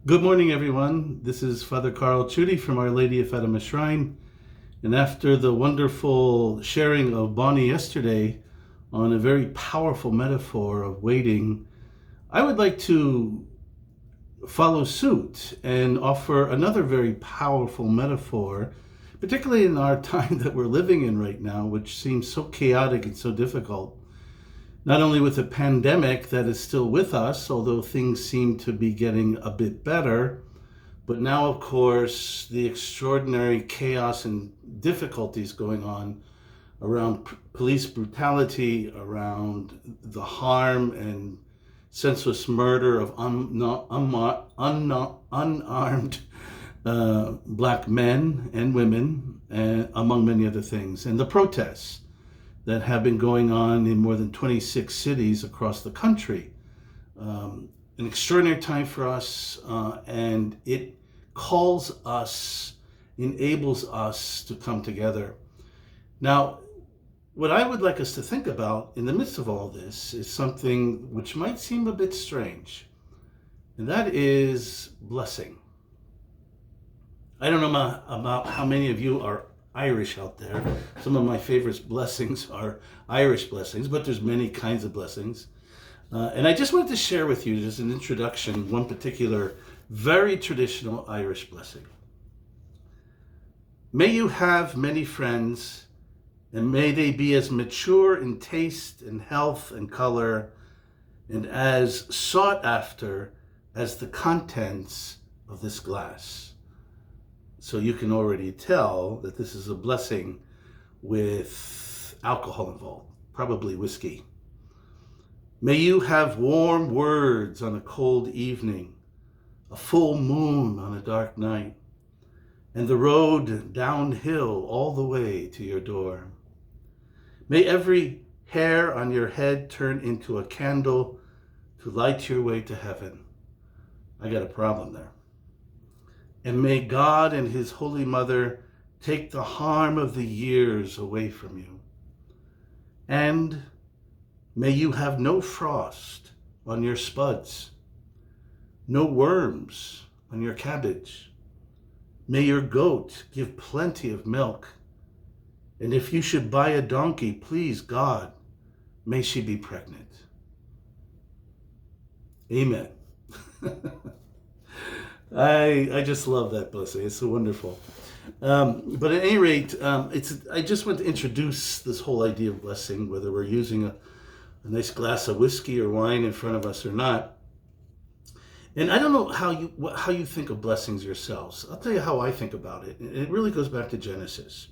Good morning, everyone. This is Father Carl Chudy from Our Lady of Fatima Shrine. And after the wonderful sharing of Bonnie yesterday on a very powerful metaphor of waiting, I would like to follow suit and offer another very powerful metaphor, particularly in our time that we're living in right now, which seems so chaotic and so difficult. Not only with the pandemic that is still with us, although things seem to be getting a bit better, but now, of course, the extraordinary chaos and difficulties going on around police brutality, around the harm and senseless murder of unarmed black men and women, and among many other things, and the protests that have been going on in more than 26 cities across the country. An extraordinary time for us, and it calls us, enables us to come together. Now, what I would like us to think about in the midst of all this is something which might seem a bit strange, and that is blessing. I don't know about how many of you are Irish out there. Some of my favorite blessings are Irish blessings, but there's many kinds of blessings. And I just wanted to share with you, as an introduction, one particular very traditional Irish blessing. May you have many friends, and may they be as mature in taste and health and color, and as sought after as the contents of this glass. So you can already tell that this is a blessing with alcohol involved, probably whiskey. May you have warm words on a cold evening, a full moon on a dark night, and the road downhill all the way to your door. May every hair on your head turn into a candle to light your way to heaven. I got a problem there. And may God and His Holy Mother take the harm of the years away from you. And may you have no frost on your spuds, no worms on your cabbage. May your goat give plenty of milk. And if you should buy a donkey, please God, may she be pregnant. Amen. I just love that blessing. It's so wonderful. But at any rate, I just want to introduce this whole idea of blessing, whether we're using a nice glass of whiskey or wine in front of us or not. And I don't know how you think of blessings yourselves. I'll tell you how I think about it. It really goes back to Genesis.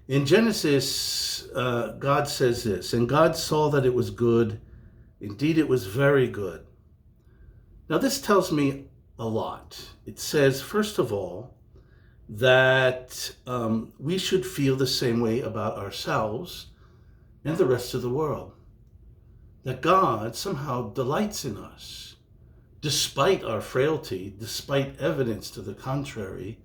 In Genesis, God says this, and God saw that it was good. Indeed, it was very good. Now, this tells me a lot. It says, first of all, that we should feel the same way about ourselves and the rest of the world. That God somehow delights in us, despite our frailty, despite evidence to the contrary.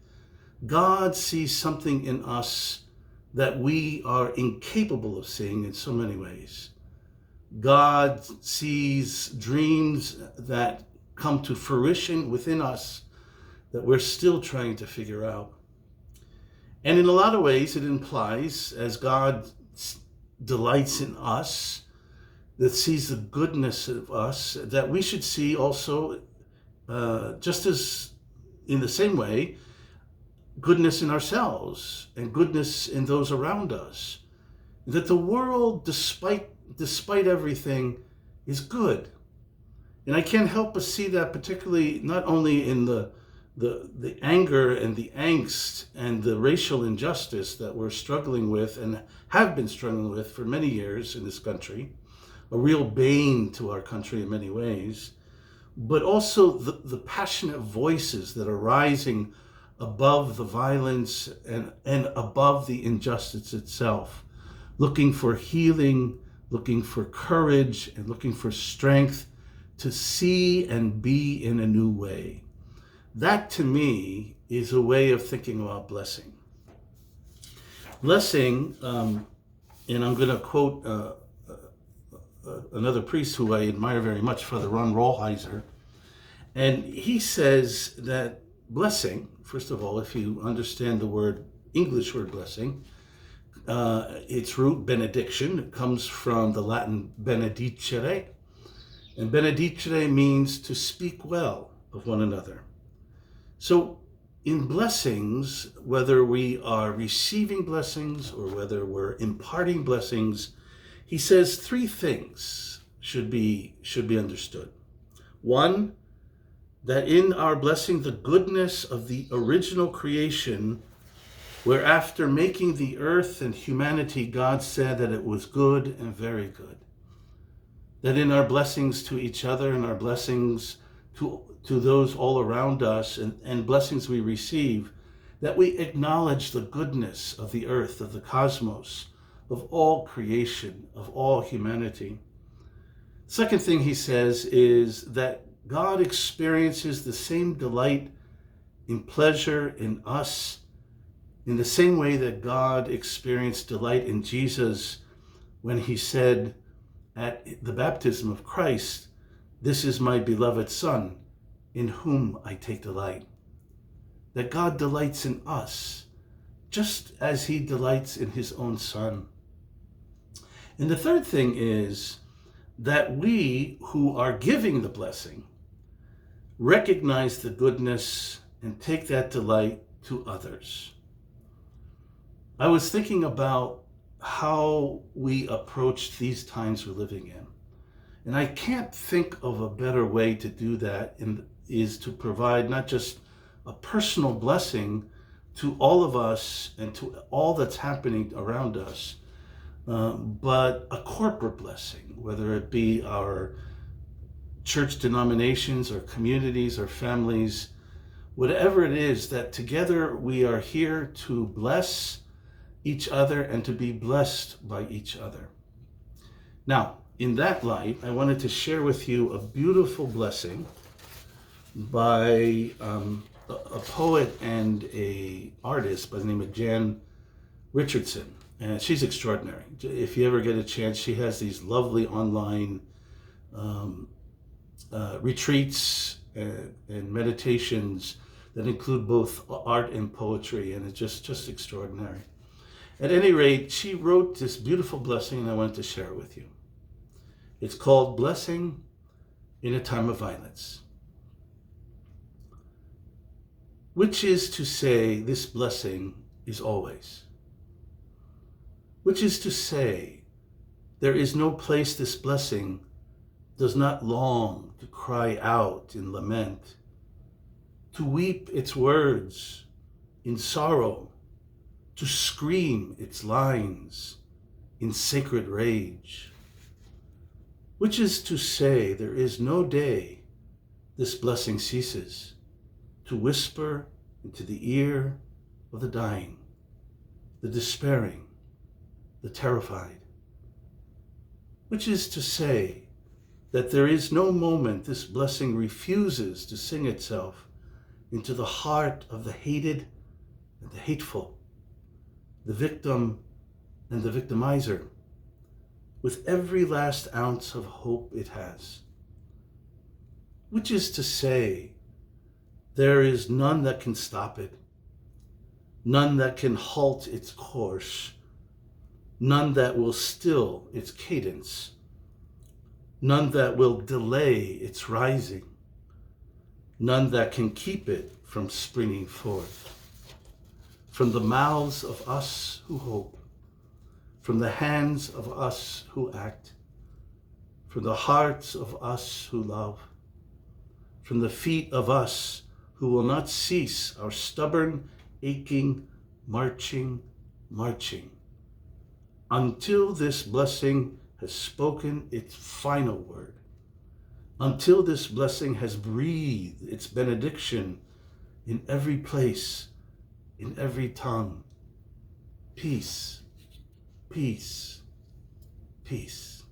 God sees something in us that we are incapable of seeing in so many ways. God sees dreams that come to fruition within us that we're still trying to figure out. And in a lot of ways, it implies, as God delights in us, that sees the goodness of us, that we should see also, just as in the same way, goodness in ourselves and goodness in those around us. That the world, despite everything, is good. And I can't help but see that, particularly not only in the anger and the angst and the racial injustice that we're struggling with and have been struggling with for many years in this country, a real bane to our country in many ways, but also the passionate voices that are rising above the violence and above the injustice itself, looking for healing, looking for courage, and looking for strength to see and be in a new way. That, to me, is a way of thinking about blessing. Blessing, and I'm going to quote another priest who I admire very much, Father Ron Rollheiser, And he says that blessing, first of all, if you understand the word, English word blessing, its root benediction comes from the Latin benedicere, and benedicere means to speak well of one another. So in blessings, whether we are receiving blessings or whether we're imparting blessings, he says three things should be understood. One, that in our blessing, the goodness of the original creation, where after making the earth and humanity, God said that it was good and very good. That in our blessings to each other and our blessings to those all around us and blessings we receive, that we acknowledge the goodness of the earth, of the cosmos, of all creation, of all humanity. Second thing he says is that God experiences the same delight in pleasure in us in the same way that God experienced delight in Jesus when he said at the baptism of Christ, "This is my beloved Son, in whom I take delight." That God delights in us, just as he delights in his own Son. And the third thing is that we who are giving the blessing recognize the goodness and take that delight to others. I was thinking about how we approach these times we're living in. And I can't think of a better way to do that is to provide not just a personal blessing to all of us and to all that's happening around us, but a corporate blessing, whether it be our church denominations or communities or families, whatever it is, that together we are here to bless each other and to be blessed by each other. Now, in that light, I wanted to share with you a beautiful blessing by a poet and a artist by the name of Jan Richardson. And she's extraordinary. If you ever get a chance, she has these lovely online retreats and meditations that include both art and poetry, and it's just extraordinary. At any rate, she wrote this beautiful blessing, and I wanted to share it with you. It's called Blessing in a Time of Violence. Which is to say, this blessing is always. Which is to say, there is no place this blessing does not long to cry out in lament, to weep its words in sorrow, to scream its lines in sacred rage. Which is to say, there is no day this blessing ceases to whisper into the ear of the dying, the despairing, the terrified. Which is to say, that there is no moment this blessing refuses to sing itself into the heart of the hated and the hateful, the victim and the victimizer, with every last ounce of hope it has. Which is to say, there is none that can stop it, none that can halt its course, none that will still its cadence, none that will delay its rising, none that can keep it from springing forth. From the mouths of us who hope, from the hands of us who act, from the hearts of us who love, from the feet of us who will not cease our stubborn, aching, marching, until this blessing has spoken its final word, until this blessing has breathed its benediction in every place, in every tongue. Peace, peace, peace.